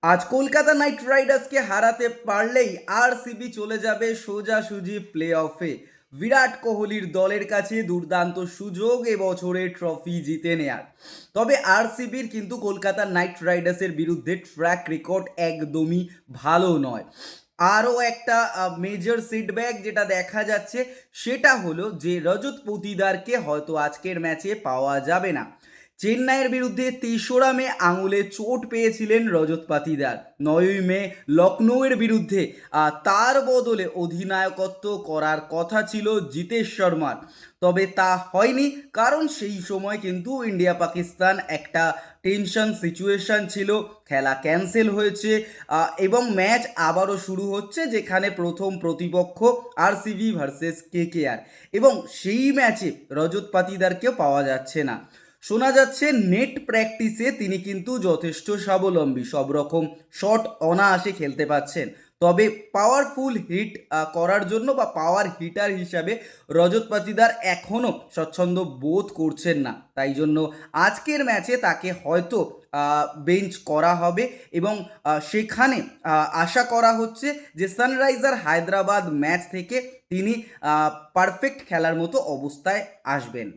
আজ কলকাতা নাইট রাইডার্সকে হারাতে পারলেই আরসিবি চলে যাবে সোজাসুজি প্লে অফে। বিরাট কোহলির দলের কাছে দুর্দান্ত সুযোগ এবছরে ট্রফি জিতে নেয়ার। তবে আরসিবির কিন্তু কলকাতা নাইট রাইডার্সের বিরুদ্ধে ট্র্যাক রেকর্ড একদমই ভালো নয়। আরও একটা মেজর সিটব্যাক যেটা দেখা যাচ্ছে সেটা হলো যে রজত পতিদারকে হয়তো আজকের ম্যাচে পাওয়া যাবে না। চেন্নাইয়ের বিরুদ্ধে ৩রা মে আঙুলে চোট পেয়েছিলেন রজত পাতিদার। ৯ই মে লখনৌয়ের বিরুদ্ধে তার বদলে অধিনায়কত্ব করার কথা ছিল জিতেশ শর্মার, তবে তা হয়নি, কারণ সেই সময় কিন্তু ইন্ডিয়া পাকিস্তান একটা টেনশন সিচুয়েশন ছিল, খেলা ক্যান্সেল হয়েছে এবং ম্যাচ আবারও শুরু হচ্ছে, যেখানে প্রথম প্রতিপক্ষ আরসিবি ভার্সেস কেকেআর, এবং সেই ম্যাচে রজত পাতিদারকেও পাওয়া যাচ্ছে না। শোনা যাচ্ছে নেট প্র্যাকটিসে তিনি কিন্তু যথেষ্ট স্বাবলম্বী, সব রকম শট অনায়াসে খেলতে পাচ্ছেন। তবে পাওয়ারফুল হিট করার জন্য বা পাওয়ার হিটার হিসাবে রজত পাতিদার এখনও স্বচ্ছন্দ বোধ করছেন না, তাই জন্য আজকের ম্যাচে তাকে হয়তো বেঞ্চ করা হবে এবং সেখানে আশা করা হচ্ছে যে সানরাইজার হায়দ্রাবাদ ম্যাচ থেকে তিনি পারফেক্ট খেলার মতো অবস্থায় আসবেন।